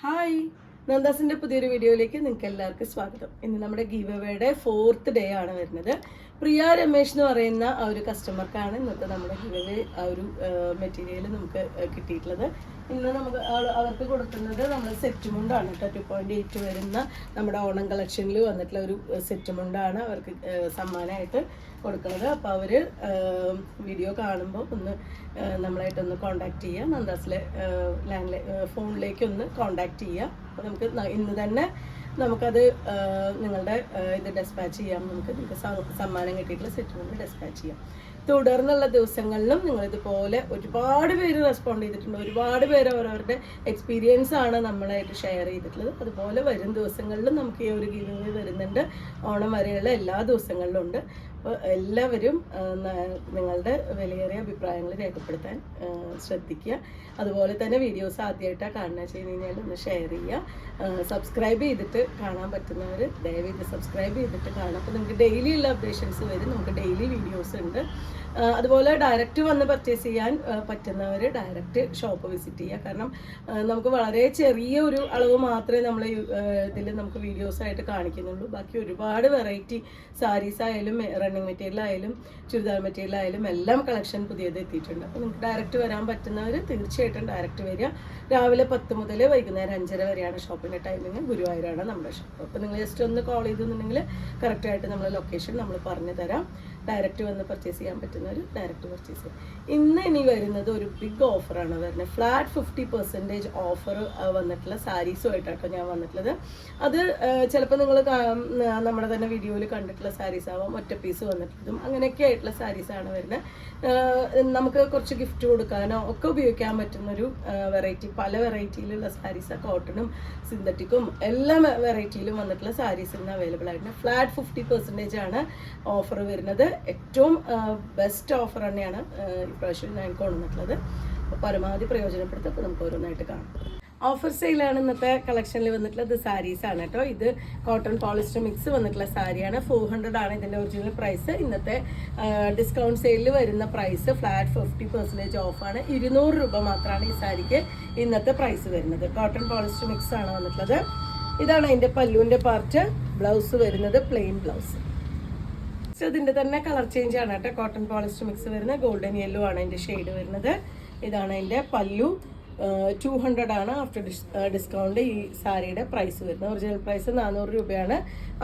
Hi, നന്ദാസിൻ്റെ പുതിയൊരു വീഡിയോയിലേക്ക് നിങ്ങൾക്ക് എല്ലാവർക്കും സ്വാഗതം. ഇന്ന് നമ്മുടെ ഗീവ് അവേയുടെ 4th ഡേ ആണ് വരുന്നത്. പ്രിയ രമേശ് എന്ന് പറയുന്ന ആ ഒരു കസ്റ്റമർക്കാണ് ഇന്നത്തെ നമ്മുടെ ഗീവ് അവേ ആ ഒരു മെറ്റീരിയൽ നമുക്ക് കിട്ടിയിട്ടുള്ളത്. ഇന്ന് നമുക്ക് അവർക്ക് കൊടുക്കുന്നത് നമ്മൾ സെറ്റ് മുണ്ടാണ് കേട്ടോ. 2.8 വരുന്ന നമ്മുടെ ഓണം കളക്ഷനിൽ വന്നിട്ടുള്ള ഒരു സെറ്റ് മുണ്ടാണ് അവർക്ക് സമ്മാനമായിട്ട് കൊടുക്കുന്നത്. അപ്പോൾ അവർ വീഡിയോ കാണുമ്പോൾ ഒന്ന് നമ്മളായിട്ടൊന്ന് കോണ്ടാക്ട് ചെയ്യുക. നന്ദാസിലെ ഫോണിലേക്ക് ഒന്ന് കോണ്ടാക്ട് ചെയ്യുക. അപ്പോൾ നമുക്ക് ഇന്ന് തന്നെ നമുക്കത് നിങ്ങളുടെ ഇത് ഡെസ്പാച്ച് ചെയ്യാം. നിങ്ങൾക്ക് സമ്മാനം കിട്ടിയിട്ടുള്ള സെറ്റ് മുണ്ട് ഡെസ്പാച്ച് ചെയ്യാം. തുടർന്നുള്ള ദിവസങ്ങളിലും നിങ്ങളിതുപോലെ ഒരുപാട് പേര് റെസ്പോണ്ട് ചെയ്തിട്ടുണ്ട്. ഒരുപാട് പേര് അവരവരുടെ എക്സ്പീരിയൻസ് ആണ് നമ്മളായിട്ട് ഷെയർ ചെയ്തിട്ടുള്ളത്. അതുപോലെ വരും ദിവസങ്ങളിലും നമുക്ക് ഈ ഒരു ഗീവ് അവേ വരുന്നുണ്ട്. ഓണം വരെയുള്ള എല്ലാ ദിവസങ്ങളിലും ഉണ്ട്. അപ്പോൾ എല്ലാവരും നിങ്ങളുടെ വിലയേറിയ അഭിപ്രായങ്ങൾ രേഖപ്പെടുത്താൻ ശ്രദ്ധിക്കുക. അതുപോലെ തന്നെ വീഡിയോസ് ആദ്യമായിട്ടാണ് കാണുക ചെയ്ത് കഴിഞ്ഞാൽ ഒന്ന് ഷെയർ ചെയ്യുക. സബ്സ്ക്രൈബ് ചെയ്തിട്ട് കാണാൻ പറ്റുന്നവർ ദയവേത് സബ്സ്ക്രൈബ് ചെയ്തിട്ട് കാണാം. അപ്പോൾ നിങ്ങൾക്ക് ഡെയിലി ഉള്ള അപ്ഡേഷൻസ് വരും. നമുക്ക് ഡെയിലി വീഡിയോസ് ഉണ്ട്. അതുപോലെ ഡയറക്റ്റ് വന്ന് പർച്ചേസ് ചെയ്യാൻ പറ്റുന്നവർ ഡയറക്റ്റ് ഷോപ്പ് വിസിറ്റ് ചെയ്യുക. കാരണം നമുക്ക് വളരെ ചെറിയ ഒരു അളവ് മാത്രമേ നമ്മൾ ഇതിൽ നമുക്ക് വീഡിയോസായിട്ട് കാണിക്കുന്നുള്ളൂ. ബാക്കി ഒരുപാട് വെറൈറ്റി സാരീസ് ആയാലും റണ്ണിങ് മെറ്റീരിയൽ ആയാലും ചുരിദാർ മെറ്റീരിയൽ ആയാലും എല്ലാം കളക്ഷൻ പുതിയത് എത്തിയിട്ടുണ്ട്. അപ്പോൾ നിങ്ങൾക്ക് ഡയറക്റ്റ് വരാൻ പറ്റുന്നവർ തീർച്ചയായിട്ടും ഡയറക്റ്റ് വരിക. രാവിലെ 10 മുതൽ വൈകുന്നേരം 5:30 വരെയാണ് ഷോപ്പിൻ്റെ ടൈമിങ്. ഗുരുവായൂരാണ് നമ്മുടെ ഷോപ്പ്. അപ്പോൾ നിങ്ങൾ ജസ്റ്റ് ഒന്ന് കോൾ ചെയ്തെന്നുണ്ടെങ്കിൽ കറക്റ്റായിട്ട് നമ്മൾ ലൊക്കേഷൻ നമ്മൾ പറഞ്ഞു തരാം. ഡയറക്റ്റ് വന്ന് പർച്ചേസ് ചെയ്യാൻ പറ്റുന്നവർ ഡയറക്റ്റ് പർച്ചേസ് ചെയ്യും. ഇനി വരുന്നത് ഒരു ബിഗ് ഓഫറാണ് വരുന്നത്. ഫ്ലാറ്റ് 50% ഓഫർ വന്നിട്ടുള്ള സാരീസുമായിട്ടാട്ടോ ഞാൻ വന്നിട്ടുള്ളത്. അത് ചിലപ്പോൾ നിങ്ങൾ നമ്മുടെ തന്നെ വീഡിയോയിൽ കണ്ടിട്ടുള്ള സാരീസ് ആവാം, ഒറ്റ പീസ് വന്നിട്ടുള്ളതും അങ്ങനെയൊക്കെ ആയിട്ടുള്ള സാരീസാണ് വരുന്നത്. നമുക്ക് കുറച്ച് ഗിഫ്റ്റ് കൊടുക്കാനോ ഒക്കെ ഉപയോഗിക്കാൻ പറ്റുന്നൊരു വെറൈറ്റി, പല വെറൈറ്റിയിലുള്ള സാരീസ്, കോട്ടണും സിന്തറ്റിക്കും എല്ലാ വെറൈറ്റിയിലും വന്നിട്ടുള്ള സാരീസ് ഇന്ന് അവൈലബിൾ ആയിട്ടുണ്ട്. ഫ്ലാറ്റ് 50% ആണ് ഓഫർ വരുന്നത്. ഏറ്റവും ബെസ്റ്റ് ഓഫർ തന്നെയാണ് ഇപ്രാവശ്യം ഞാൻ കൊണ്ടുവന്നിട്ടുള്ളത്. അപ്പോൾ പരമാവധി പ്രയോജനപ്പെടുത്തുക. അപ്പോൾ നമുക്ക് ഓരോന്നായിട്ട് കാണാം. ഓഫർ സെയിലാണ് ഇന്നത്തെ കളക്ഷനിൽ വന്നിട്ടുള്ളത്. സാരീസ് ആണ് കേട്ടോ. ഇത് കോട്ടൺ പോളിസ്റ്റർ മിക്സ് വന്നിട്ടുള്ള സാരിയാണ്. 400 ആണ് ഇതിൻ്റെ ഒറിജിനൽ പ്രൈസ്. ഇന്നത്തെ ഡിസ്കൗണ്ട് സെയിലിൽ വരുന്ന പ്രൈസ് ഫ്ലാറ്റ് 50% ഓഫാണ്. 200 രൂപ മാത്രമാണ് ഈ സാരിക്ക് ഇന്നത്തെ പ്രൈസ് വരുന്നത്. കോട്ടൺ പോളിസ്റ്റർ മിക്സ് ആണ് വന്നിട്ടുള്ളത്. ഇതാണ് അതിൻ്റെ പല്ലുവിൻ്റെ പാർട്ട്. ബ്ലൗസ് വരുന്നത് പ്ലെയിൻ ബ്ലൗസ്. സോ ഇതിൻ്റെ തന്നെ കളർ ചേഞ്ച് ആണ് കേട്ടോ. കോട്ടൺ പോളിസ്റ്റർ മിക്സ് വരുന്നത് ഗോൾഡൻ യെല്ലോ ആണ് അതിൻ്റെ ഷെയ്ഡ് വരുന്നത്. ഇതാണ് അതിൻ്റെ പല്ലു. 200 ആണ് ആഫ്റ്റർ ഡിസ്കൗണ്ട് ഈ സാരിയുടെ പ്രൈസ് വരുന്നത്. ഒറിജിനൽ പ്രൈസ് 400 രൂപയാണ്.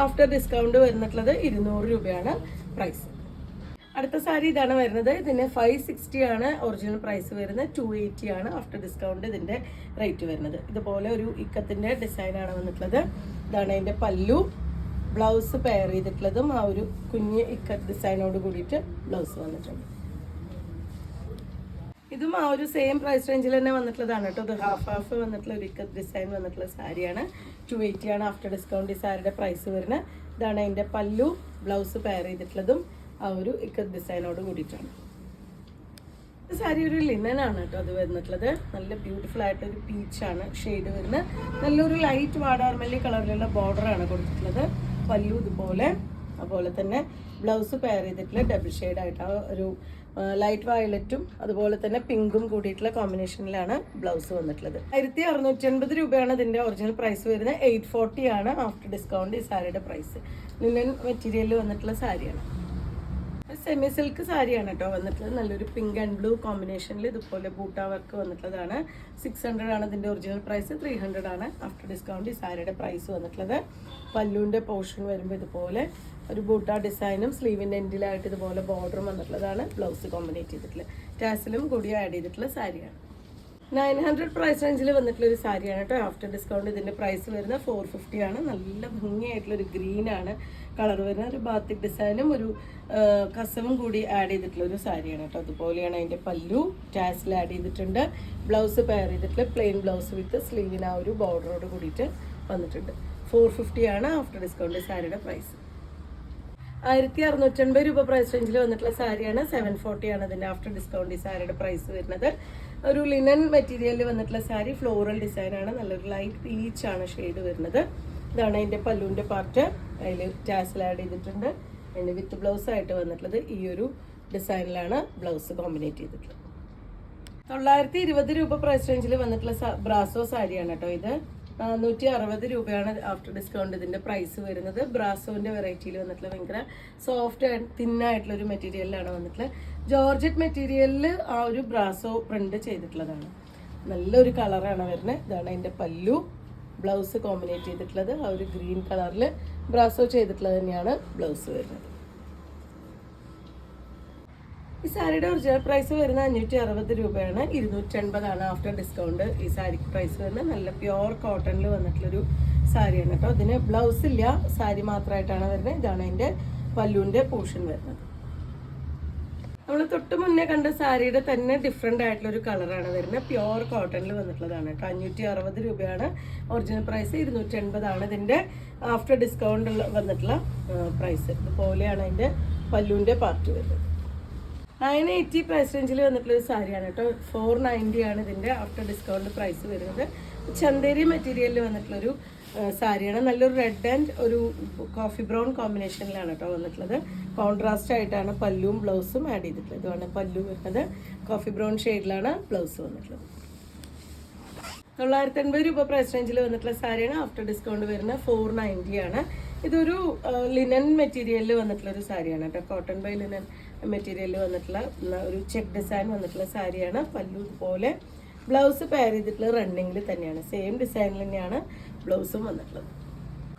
ആഫ്റ്റർ ഡിസ്കൗണ്ട് വരുന്നിട്ടുള്ളത് 200 രൂപയാണ് പ്രൈസ്. അടുത്ത സാരി ഇതാണ് വരുന്നത്. ഇതിന് 560 ആണ് ഒറിജിനൽ പ്രൈസ് വരുന്നത്. 280 ആണ് ആഫ്റ്റർ ഡിസ്കൗണ്ട് ഇതിൻ്റെ റേറ്റ് വരുന്നത്. ഇതുപോലെ ഒരു ഇക്കത്തിൻ്റെ ഡിസൈനാണ് വന്നിട്ടുള്ളത്. ഇതാണ് അതിൻ്റെ പല്ലു. ബ്ലൗസ് പെയർ ചെയ്തിട്ടുള്ളതും ആ ഒരു കുഞ്ഞ് ഇക്കത്ത് ഡിസൈനോട് കൂടിയിട്ട് ബ്ലൗസ് വന്നിട്ടുണ്ട്. ഇതും ആ ഒരു സെയിം പ്രൈസ് റേഞ്ചിൽ തന്നെ വന്നിട്ടുള്ളതാണ് കേട്ടോ. ഇത് ഹാഫ് വന്നിട്ടുള്ള ഒരു ഇക്കത്ത് ഡിസൈൻ വന്നിട്ടുള്ള സാരിയാണ്. 280 ആണ് ആഫ്റ്റർ ഡിസ്കൗണ്ട് ഈ സാരിയുടെ പ്രൈസ് വരുന്നത്. ഇതാണ് അതിൻ്റെ പല്ലു. ബ്ലൗസ് പെയർ ചെയ്തിട്ടുള്ളതും ആ ഒരു ഇക്കത്ത് ഡിസൈനോട് കൂടിയിട്ടാണ്. സാരി ഒരു ലിനനാണ് കേട്ടോ അത് വന്നിട്ടുള്ളത്. നല്ല ബ്യൂട്ടിഫുൾ ആയിട്ടൊരു പീച്ചാണ് ഷെയ്ഡ് വരുന്നത്. നല്ലൊരു ലൈറ്റ് വാടാർമല്ലി കളറിലുള്ള ബോർഡറാണ് കൊടുത്തിട്ടുള്ളത്. പല്ലു ഇതുപോലെ, അതുപോലെ തന്നെ ബ്ലൗസ് പെയർ ചെയ്തിട്ടുള്ള ഡബിൾ ഷെയ്ഡായിട്ട് ആ ഒരു ലൈറ്റ് വയലറ്റും അതുപോലെ തന്നെ പിങ്കും കൂടിയിട്ടുള്ള കോമ്പിനേഷനിലാണ് ബ്ലൗസ് വന്നിട്ടുള്ളത്. 1680 രൂപയാണ് ഇതിൻ്റെ ഒറിജിനൽ പ്രൈസ് വരുന്നത്. 840 ആണ് ആഫ്റ്റർ ഡിസ്കൗണ്ട് ഈ സാരിയുടെ പ്രൈസ്. ലിനൻ മെറ്റീരിയലിൽ വന്നിട്ടുള്ള സാരിയാണ്. സെമി സിൽക്ക് സാരിയാണ് കേട്ടോ വന്നിട്ടുള്ളത്. നല്ലൊരു പിങ്ക് ആൻഡ് ബ്ലൂ കോമ്പിനേഷനിൽ ഇതുപോലെ ബൂട്ട വർക്ക് വന്നിട്ടുള്ളതാണ്. 600 ആണ് ഇതിൻ്റെ ഒറിജിനൽ പ്രൈസ്. 300 ആണ് ആഫ്റ്റർ ഡിസ്കൗണ്ട് ഈ സാരിയുടെ പ്രൈസ് വന്നിട്ടുള്ളത്. പല്ലുവിൻ്റെ പോർഷൻ വരുമ്പോൾ ഇതുപോലെ ഒരു ബൂട്ട ഡിസൈനും സ്ലീവിൻ്റെ എൻഡിലായിട്ട് ഇതുപോലെ ബോർഡറും വന്നിട്ടുള്ളതാണ്. ബ്ലൗസ് കോമ്പിനേറ്റ് ചെയ്തിട്ടുള്ള ടാസിലും കൂടി ആഡ് ചെയ്തിട്ടുള്ള സാരിയാണ്. 900 പ്രൈസ് റേഞ്ചിൽ വന്നിട്ടുള്ള ഒരു സാരിയാണ് കേട്ടോ. ആഫ്റ്റർ ഡിസ്കൗണ്ട് ഇതിൻ്റെ പ്രൈസ് വരുന്നത് 450 ആണ്. നല്ല ഭംഗിയായിട്ടുള്ളൊരു ഗ്രീനാണ് കളർ വരുന്നത്. ഒരു ബാത്തിക് ഡിസൈനും ഒരു കസവും കൂടി ആഡ് ചെയ്തിട്ടുള്ള ഒരു സാരിയാണ് കേട്ടോ. അതുപോലെയാണ് അതിൻ്റെ പല്ലു. ടാസിൽ ആഡ് ചെയ്തിട്ടുണ്ട്. ബ്ലൗസ് പെയർ ചെയ്തിട്ടുള്ള പ്ലെയിൻ ബ്ലൗസ് വിത്ത് സ്ലീവിന് ആ ഒരു ബോർഡറോട് കൂടിയിട്ട് വന്നിട്ടുണ്ട്. 450 ആണ് ആഫ്റ്റർ ഡിസ്കൗണ്ട് സാരിയുടെ പ്രൈസ്. 1680 രൂപ പ്രൈസ് റേഞ്ചിൽ വന്നിട്ടുള്ള സാരിയാണ്. 740 ആണ് അതിൻ്റെ ആഫ്റ്റർ ഡിസ്കൗണ്ട് ഈ സാരിയുടെ പ്രൈസ് വരുന്നത്. ഒരു ലിനൻ മെറ്റീരിയലിൽ വന്നിട്ടുള്ള സാരി. ഫ്ലോറൽ ഡിസൈനാണ്. നല്ലൊരു ലൈറ്റ് പീച്ചാണ് ഷെയ്ഡ് വരുന്നത്. ഇതാണ് അതിൻ്റെ പല്ലുവിൻ്റെ പാർട്ട്. അതിൽ ടാസിൽ ആഡ് ചെയ്തിട്ടുണ്ട്. അതിൻ്റെ വിത്ത് ബ്ലൗസ് ആയിട്ട് വന്നിട്ടുള്ളത് ഈ ഒരു ഡിസൈനിലാണ് ബ്ലൗസ് കോമ്പിനേറ്റ് ചെയ്തിട്ടുള്ളത്. 920 രൂപ പ്രൈസ് റേഞ്ചിൽ വന്നിട്ടുള്ള ബ്രാസോ സാരിയാണ് കേട്ടോ ഇത്. 460 രൂപയാണ് ആഫ്റ്റർ ഡിസ്കൗണ്ട് ഇതിൻ്റെ പ്രൈസ് വരുന്നത്. ബ്രാസോൻ്റെ വെറൈറ്റിയിൽ വന്നിട്ടുള്ള ഭയങ്കര സോഫ്റ്റ് ആൻഡ് തിന്നായിട്ടുള്ള ഒരു മെറ്റീരിയലിലാണ് വന്നിട്ടുള്ളത്. ജോർജറ്റ് മെറ്റീരിയലിൽ ആ ഒരു ബ്രാസോ പ്രിന്റ് ചെയ്തിട്ടുള്ളതാണ്. നല്ലൊരു കളറാണ് വരുന്നത്. ഇതാണ് അതിൻ്റെ പല്ലു. ബ്ലൗസ് കോമ്പിനേറ്റ് ചെയ്തിട്ടുള്ളത് ആ ഒരു ഗ്രീൻ കളറിൽ ബ്രാസോ ചെയ്തിട്ടുള്ളത് തന്നെയാണ് ബ്ലൗസ് വരുന്നത്. ഈ സാരിയുടെ ഒറിജിനൽ പ്രൈസ് വരുന്നത് 560 രൂപയാണ്. 280 ആഫ്റ്റർ ഡിസ്കൗണ്ട് ഈ സാരിക്ക് പ്രൈസ് വരുന്നത്. നല്ല പ്യുവർ കോട്ടണിൽ വന്നിട്ടുള്ളൊരു സാരിയാണ് കേട്ടോ. ഇതിന് ബ്ലൗസ് ഇല്ല, സാരി മാത്രമായിട്ടാണ് വരുന്നത്. ഇതാണ് അതിൻ്റെ പല്ലുവിൻ്റെ പോർഷൻ വരുന്നത്. നമ്മൾ തൊട്ട് മുന്നേ കണ്ട സാരിയുടെ തന്നെ ഡിഫറെൻ്റ് ആയിട്ടുള്ളൊരു കളറാണ് വരുന്നത്. പ്യുവർ കോട്ടണിൽ വന്നിട്ടുള്ളതാണ് കേട്ടോ. 560 രൂപയാണ് ഒറിജിനൽ പ്രൈസ്. 280 ഇതിൻ്റെ ആഫ്റ്റർ ഡിസ്കൗണ്ട് വന്നിട്ടുള്ള പ്രൈസ്. ഇതുപോലെയാണ് അതിൻ്റെ പല്ലുവിൻ്റെ പാർട്ട് വരുന്നത്. 980 പ്രൈസ് റേഞ്ചിൽ വന്നിട്ടുള്ളൊരു സാരിയാണ് കേട്ടോ. 490 ഇതിൻ്റെ ആഫ്റ്റർ ഡിസ്കൗണ്ട് പ്രൈസ് വരുന്നത്. ചന്തേരി മെറ്റീരിയലിൽ വന്നിട്ടുള്ളൊരു സാരിയാണ്. നല്ലൊരു റെഡ് ആൻഡ് ഒരു കോഫി ബ്രൗൺ കോമ്പിനേഷനിലാണ് കേട്ടോ വന്നിട്ടുള്ളത്. കോൺട്രാസ്റ്റ് ആയിട്ടാണ് പല്ലുവും ബ്ലൗസും ആഡ് ചെയ്തിട്ടുള്ളത്. ഇതാണ് പല്ലു വരുന്നത്. കോഫി ബ്രൗൺ ഷെയ്ഡിലാണ് ബ്ലൗസ് വന്നിട്ടുള്ളത്. 980 രൂപ പ്രൈസ് റേഞ്ചിൽ വന്നിട്ടുള്ള സാരിയാണ്. ആഫ്റ്റർ ഡിസ്കൗണ്ട് വരുന്നത് 490 ഇതൊരു ലിനൻ മെറ്റീരിയലിൽ വന്നിട്ടുള്ളൊരു സാരിയാണ് കേട്ടോ. കോട്ടൺ ബൈ ലിനൻ മെറ്റീരിയലിൽ വന്നിട്ടുള്ള ഒരു ചെക്ക് ഡിസൈൻ വന്നിട്ടുള്ള സാരിയാണ്. പല്ലു പോലെ ബ്ലൗസ് പെയർ ചെയ്തിട്ടുള്ള റണ്ണിങ്ങിൽ തന്നെയാണ്. സെയിം ഡിസൈനിൽ തന്നെയാണ് ബ്ലൗസും വന്നിട്ടുള്ളത്.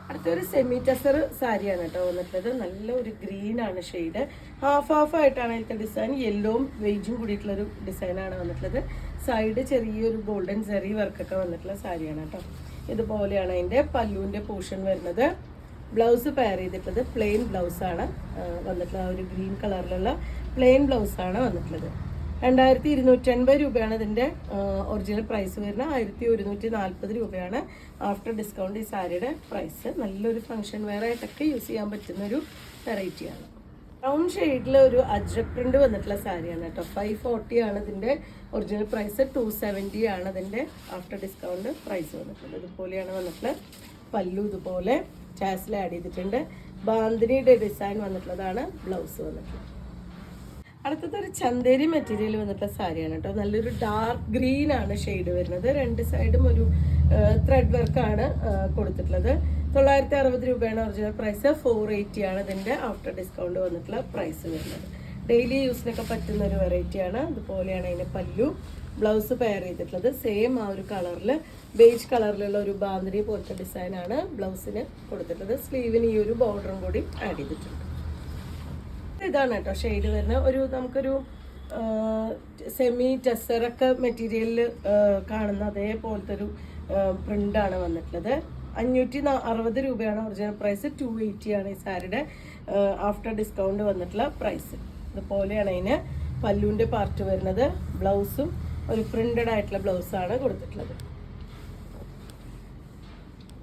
അടുത്തൊരു സെമി ടസർ സാരിയാണ് കേട്ടോ വന്നിട്ടുള്ളത്. നല്ല ഒരു ഗ്രീനാണ് ഷെയ്ഡ്. ഹാഫ് ആയിട്ടാണ് ഇതിൻ്റെ ഡിസൈൻ. യെല്ലോവും വെയ്ജും കൂടിയിട്ടുള്ളൊരു ഡിസൈനാണ് വന്നിട്ടുള്ളത്. സൈഡ് ചെറിയൊരു ഗോൾഡൻ സെറി വർക്കൊക്കെ വന്നിട്ടുള്ള സാരിയാണ് കേട്ടോ. ഇതുപോലെയാണ് അതിൻ്റെ പല്ലുവിൻ്റെ പോർഷൻ വരുന്നത്. ബ്ലൗസ് പെയർ ചെയ്തിട്ടുള്ളത് പ്ലെയിൻ ബ്ലൗസാണ് വന്നിട്ടുള്ളത്. ആ ഒരു ഗ്രീൻ കളറിലുള്ള പ്ലെയിൻ ബ്ലൗസാണ് വന്നിട്ടുള്ളത്. 2280 രൂപയാണ് ഇതിൻ്റെ ഒറിജിനൽ പ്രൈസ് വരുന്നത്. 1140 രൂപയാണ് ആഫ്റ്റർ ഡിസ്കൗണ്ട് ഈ സാരിയുടെ പ്രൈസ്. നല്ലൊരു ഫംഗ്ഷൻ വെയർ ആയിട്ടൊക്കെ യൂസ് ചെയ്യാൻ പറ്റുന്നൊരു വെറൈറ്റിയാണ്. ബ്രൗൺ ഷെയ്ഡിൽ ഒരു അജ്രക് പ്രിന്റ് വന്നിട്ടുള്ള സാരിയാണ് കേട്ടോ. 540 ഇതിൻ്റെ ഒറിജിനൽ പ്രൈസ്. 270 ഇതിൻ്റെ ആഫ്റ്റർ ഡിസ്കൗണ്ട് പ്രൈസ് വന്നിട്ടുള്ളത്. ഇതുപോലെയാണ് വന്നിട്ടുള്ളത്. പല്ലു ഇതുപോലെ ചാസിൽ ആഡ് ചെയ്തിട്ടുണ്ട്. ബാന്തിനിയുടെ ഡിസൈൻ വന്നിട്ടുള്ളതാണ് ബ്ലൗസ് വന്നിട്ടുള്ളത്. അടുത്തത് ഒരു ചന്തേരി മെറ്റീരിയൽ വന്നിട്ടുള്ള സാരിയാണ് കേട്ടോ. നല്ലൊരു ഡാർക്ക് ഗ്രീൻ ആണ് ഷെയ്ഡ് വരുന്നത്. രണ്ട് സൈഡും ഒരു ത്രെഡ് വർക്കാണ് കൊടുത്തിട്ടുള്ളത്. 960 രൂപയാണ് ഒറിജിനൽ പ്രൈസ്. 480 ഇതിൻ്റെ ആഫ്റ്റർ ഡിസ്കൗണ്ട് വന്നിട്ടുള്ള പ്രൈസ് വരുന്നത്. ഡെയിലി യൂസിനൊക്കെ പറ്റുന്ന ഒരു വെറൈറ്റിയാണ്. അതുപോലെയാണ് അതിന് പല്ലു. ബ്ലൗസ് പെയർ ചെയ്തിട്ടുള്ളത് സെയിം ആ ഒരു കളറിൽ ബേജ് കളറിലുള്ള ഒരു ബാന്തിനി പോലത്തെ ഡിസൈനാണ് ബ്ലൗസിന് കൊടുത്തിട്ടുള്ളത്. സ്ലീവിന് ഈ ഒരു ബോർഡറും കൂടി ആഡ് ചെയ്തിട്ടുണ്ട്. ഇതാണ് കേട്ടോ ഷെയ്ഡ് വരുന്നത്. നമുക്കൊരു സെമി ടെസറൊക്കെ മെറ്റീരിയലിൽ കാണുന്ന അതേപോലത്തെ ഒരു പ്രിൻ്റാണ് വന്നിട്ടുള്ളത്. 560 രൂപയാണ് ഒറിജിനൽ പ്രൈസ്. 280 ഈ സാരിയുടെ ആഫ്റ്റർ ഡിസ്കൗണ്ട് വന്നിട്ടുള്ള പ്രൈസ്. ഇതുപോലെയാണ് അതിന് പല്ലുവിൻ്റെ പാർട്ട് വരുന്നത്. ബ്ലൗസും ഒരു പ്രിന്റഡ് ആയിട്ടുള്ള ബ്ലൗസാണ് കൊടുത്തിട്ടുള്ളത്.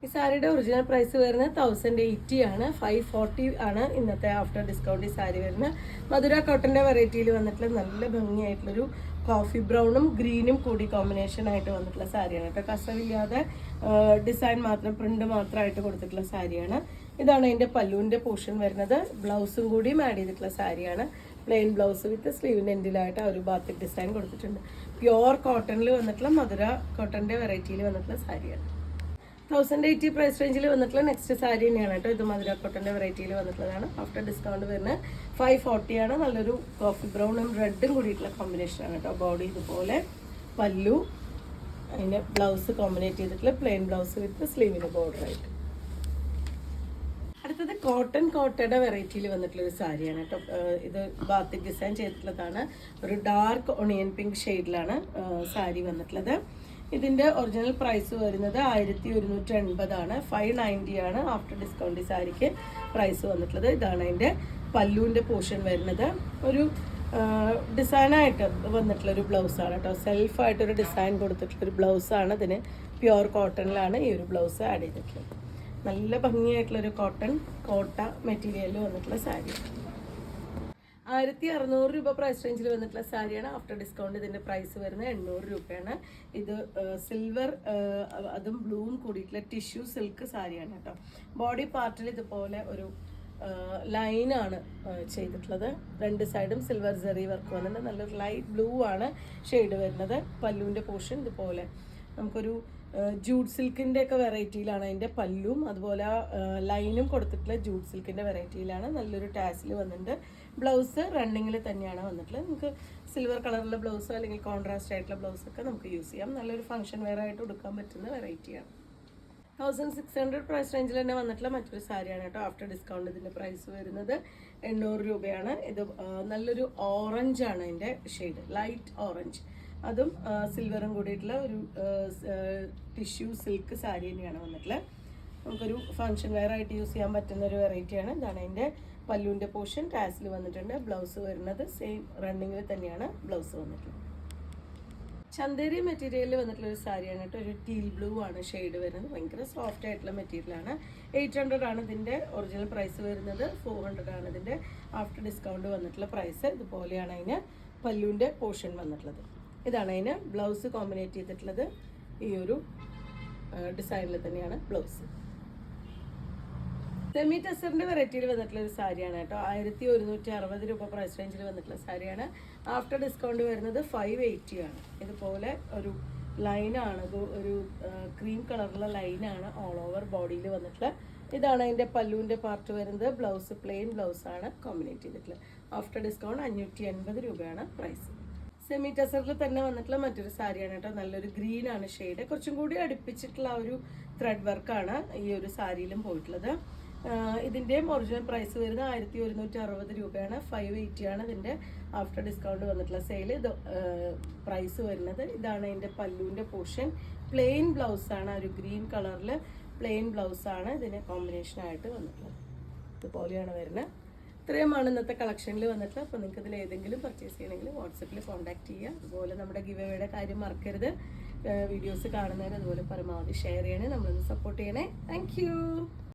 ഈ സാരിയുടെ ഒറിജിനൽ പ്രൈസ് വരുന്നത് 1080 540 ഇന്നത്തെ ആഫ്റ്റർ ഡിസ്കൗണ്ട് ഈ സാരി വരുന്നത്. മധുര കോട്ടൻ്റെ വെറൈറ്റിയിൽ വന്നിട്ടുള്ള നല്ല ഭംഗിയായിട്ടുള്ളൊരു കോഫി ബ്രൗണും ഗ്രീനും കൂടി കോമ്പിനേഷൻ ആയിട്ട് വന്നിട്ടുള്ള സാരിയാണ് കേട്ടോ. കസവില്ലാതെ ഡിസൈൻ മാത്രം പ്രിന്റ് മാത്രമായിട്ട് കൊടുത്തിട്ടുള്ള സാരിയാണ്. ഇതാണ് അതിൻ്റെ പല്ലുവിൻ്റെ പോർഷൻ വരുന്നത്. ബ്ലൗസും കൂടിയും ആഡ് ചെയ്തിട്ടുള്ള സാരിയാണ്. പ്ലെയിൻ ബ്ലൗസ് വിത്ത് സ്ലീവിൻ്റെ എൻഡിലായിട്ട് ആ ഒരു ബാത്തിക് ഡിസൈൻ കൊടുത്തിട്ടുണ്ട്. പ്യുവർ കോട്ടണിൽ വന്നിട്ടുള്ള മധുര കോട്ടൻ്റെ വെറൈറ്റിയിൽ വന്നിട്ടുള്ള സാരിയാണ്. 1080 പ്രൈസ് റേഞ്ചിൽ വന്നിട്ടുള്ള നെക്സ്റ്റ് സാരി തന്നെയാണ് കേട്ടോ. ഇത് മധുര കോട്ടൻ്റെ വെറൈറ്റിയിൽ വന്നിട്ടുള്ളതാണ്. ആഫ്റ്റർ ഡിസ്കൗണ്ട് വരുന്നത് 540 നല്ലൊരു കോഫി ബ്രൗണും റെഡും കൂടിയിട്ടുള്ള കോമ്പിനേഷനാണ് കേട്ടോ. ബോഡി ഇതുപോലെ പല്ലു, അതിൻ്റെ ബ്ലൗസ് കോമ്പിനേറ്റ് ചെയ്തിട്ടുള്ള പ്ലെയിൻ ബ്ലൗസ് വിത്ത് സ്ലീവിൻ്റെ ബോർഡറായിട്ട്. അടുത്തത് കോട്ടയുടെ വെറൈറ്റിയിൽ വന്നിട്ടുള്ളൊരു സാരിയാണ് കേട്ടോ. ഇത് ബാത്തിക് ഡിസൈൻ ചെയ്തിട്ടുള്ളതാണ്. ഒരു ഡാർക്ക് ഒണിയൻ പിങ്ക് ഷെയ്ഡിലാണ് സാരി വന്നിട്ടുള്ളത്. ഇതിൻ്റെ ഒറിജിനൽ പ്രൈസ് വരുന്നത് 1180 590 ആഫ്റ്റർ ഡിസ്കൗണ്ട് ഈ സാരിക്ക് പ്രൈസ് വന്നിട്ടുള്ളത്. ഇതാണ് അതിൻ്റെ പല്ലുവിൻ്റെ പോർഷൻ വരുന്നത്. ഒരു ഡിസൈനായിട്ട് വന്നിട്ടുള്ളൊരു ബ്ലൗസാണ് കേട്ടോ. സെൽഫായിട്ടൊരു ഡിസൈൻ കൊടുത്തിട്ടുള്ളൊരു ബ്ലൗസാണ്. ഇതിന് പ്യുവർ കോട്ടണിലാണ് ഈ ഒരു ബ്ലൗസ് ആഡ് ചെയ്തിട്ടുള്ളത്. നല്ല ഭംഗിയായിട്ടുള്ളൊരു കോട്ട മെറ്റീരിയലിൽ വന്നിട്ടുള്ള സാരി. 1600 രൂപ പ്രൈസ് റേഞ്ചിൽ വന്നിട്ടുള്ള സാരിയാണ്. ആഫ്റ്റർ ഡിസ്കൗണ്ട് ഇതിൻ്റെ പ്രൈസ് വരുന്നത് 800 രൂപയാണ്. ഇത് സിൽവർ അതും ബ്ലൂവും കൂടിയിട്ടുള്ള ടിഷ്യൂ സിൽക്ക് സാരിയാണ് കേട്ടോ. ബോഡി പാർട്ടിൽ ഇതുപോലെ ഒരു ലൈനാണ് ചെയ്തിട്ടുള്ളത്. രണ്ട് സൈഡും സിൽവർ സെറി വർക്ക് വന്നിട്ട് നല്ലൊരു ലൈറ്റ് ബ്ലൂ ആണ് ഷെയ്ഡ് വരുന്നത്. പല്ലുവിൻ്റെ പോർഷൻ ഇതുപോലെ നമുക്കൊരു ജൂട്ട് സിൽക്കിൻ്റെ ഒക്കെ വെറൈറ്റിയിലാണ് അതിൻ്റെ പല്ലും, അതുപോലെ ലൈനും കൊടുത്തിട്ടുള്ള ജൂട്ട് സിൽക്കിൻ്റെ വെറൈറ്റിയിലാണ്. നല്ലൊരു ടാസിൽ വന്നിട്ടുണ്ട്. ബ്ലൗസ് റണ്ണിങ്ങിൽ തന്നെയാണ് വന്നിട്ടുള്ളത്. നമുക്ക് സിൽവർ കളറിലെ ബ്ലൗസോ അല്ലെങ്കിൽ കോൺട്രാസ്റ്റ് ആയിട്ടുള്ള ബ്ലൗസൊക്കെ നമുക്ക് യൂസ് ചെയ്യാം. നല്ലൊരു ഫംഗ്ഷൻ വെയർ ആയിട്ട് കൊടുക്കാൻ പറ്റുന്ന വെറൈറ്റിയാണ്. 1600 പ്രൈസ് റേഞ്ചിൽ തന്നെ വന്നിട്ടുള്ള മറ്റൊരു സാരിയാണ് കേട്ടോ. ആഫ്റ്റർ ഡിസ്കൗണ്ട് ഇതിൻ്റെ പ്രൈസ് വരുന്നത് 800 രൂപയാണ്. ഇത് നല്ലൊരു ഓറഞ്ചാണ് അതിൻ്റെ ഷെയ്ഡ്, ലൈറ്റ് ഓറഞ്ച്. അതും സിൽവറും കൂടിയിട്ടുള്ള ഒരു ടിഷ്യൂ സിൽക്ക് സാരി തന്നെയാണ് വന്നിട്ടുള്ളത്. നമുക്കൊരു ഫംഗ്ഷൻ വെയർ ആയിട്ട് യൂസ് ചെയ്യാൻ പറ്റുന്ന ഒരു വെറൈറ്റിയാണ്. ഇതാണ് അതിൻ്റെ പല്ലുവിൻ്റെ പോർഷൻ. ടാസിൽ വന്നിട്ടുണ്ട്. ബ്ലൗസ് വരുന്നത് സെയിം റണ്ണിങ്ങിൽ തന്നെയാണ് ബ്ലൗസ് വന്നിട്ടുള്ളത്. ചന്തേരി മെറ്റീരിയലിൽ വന്നിട്ടുള്ള ഒരു സാരിയാണ് കേട്ടോ. ഒരു ടീൽ ബ്ലൂ ആണ് ഷെയ്ഡ് വരുന്നത്. ഭയങ്കര സോഫ്റ്റ് ആയിട്ടുള്ള മെറ്റീരിയലാണ്. 800 ആണ് ഇതിൻ്റെ ഒറിജിനൽ പ്രൈസ് വരുന്നത്. 400 ആണ് ഇതിൻ്റെ ആഫ്റ്റർ ഡിസ്കൗണ്ട് വന്നിട്ടുള്ള പ്രൈസ്. ഇതുപോലെയാണ് അതിന് പല്ലുവിൻ്റെ പോർഷൻ വന്നിട്ടുള്ളത്. ഇതാണ് അതിന് ബ്ലൗസ് കോമ്പിനേറ്റ് ചെയ്തിട്ടുള്ളത്. ഈ ഒരു ഡിസൈനിൽ തന്നെയാണ് ബ്ലൗസ്. സെമി ടെസറിൻ്റെ വെറൈറ്റിയിൽ വന്നിട്ടുള്ള ഒരു സാരിയാണ് കേട്ടോ. 1160 രൂപ പ്രൈസ് റേഞ്ചിൽ വന്നിട്ടുള്ള സാരിയാണ്. ആഫ്റ്റർ ഡിസ്കൗണ്ട് വരുന്നത് 580 ആണ്. ഇതുപോലെ ഒരു ലൈനാണ്, ഒരു ക്രീം കളറിലുള്ള ലൈനാണ് ഓൾ ഓവർ ബോഡിയിൽ വന്നിട്ടുള്ള. ഇതാണ് അതിൻ്റെ പല്ലുവിൻ്റെ പാർട്ട് വരുന്നത്. ബ്ലൗസ് പ്ലെയിൻ ബ്ലൗസാണ് കോമ്പിനേറ്റ് ചെയ്തിട്ടുള്ളത്. ആഫ്റ്റർ ഡിസ്കൗണ്ട് 580 രൂപയാണ് പ്രൈസ്. സെമി ടെസറിൽ തന്നെ വന്നിട്ടുള്ള മറ്റൊരു സാരിയാണ് കേട്ടോ. നല്ലൊരു ഗ്രീൻ ആണ് ഷെയ്ഡ്. കുറച്ചും കൂടി അടുപ്പിച്ചിട്ടുള്ള ഒരു ത്രെഡ് വർക്കാണ് ഈ ഒരു സാരിയിലും പോയിട്ടുള്ളത്. ഇതിൻ്റെയും ഒറിജിനൽ പ്രൈസ് വരുന്നത് 1160 രൂപയാണ്. 580 ആണ് ഇതിൻ്റെ ആഫ്റ്റർ ഡിസ്കൗണ്ട് വന്നിട്ടുള്ള സെയിൽ. ഇത് പ്രൈസ് വരുന്നത്. ഇതാണ് ഇതിൻ്റെ പല്ലുവിൻ്റെ പോർഷൻ. പ്ലെയിൻ ബ്ലൗസാണ്, ഒരു ഗ്രീൻ കളറിൽ പ്ലെയിൻ ബ്ലൗസാണ് ഇതിന് കോമ്പിനേഷനായിട്ട് വന്നിട്ടുള്ളത്. ഇതുപോലെയാണ് വരുന്നത്. ഇത്രയുമാണ് ഇന്നത്തെ കളക്ഷനിൽ വന്നിട്ടുള്ളത്. അപ്പോൾ നിങ്ങൾക്ക് ഇതിൽ ഏതെങ്കിലും പർച്ചേസ് ചെയ്യണമെങ്കിൽ വാട്സപ്പിൽ കോൺടാക്ട് ചെയ്യുക. അതുപോലെ നമ്മുടെ ഗിവ് അവേയുടെ കാര്യം മറക്കരുത്. വീഡിയോസ് കാണുന്നവർ അതുപോലെ പരമാവധി ഷെയർ ചെയ്യണേ, നമ്മളൊന്ന് സപ്പോർട്ട് ചെയ്യണേ. താങ്ക്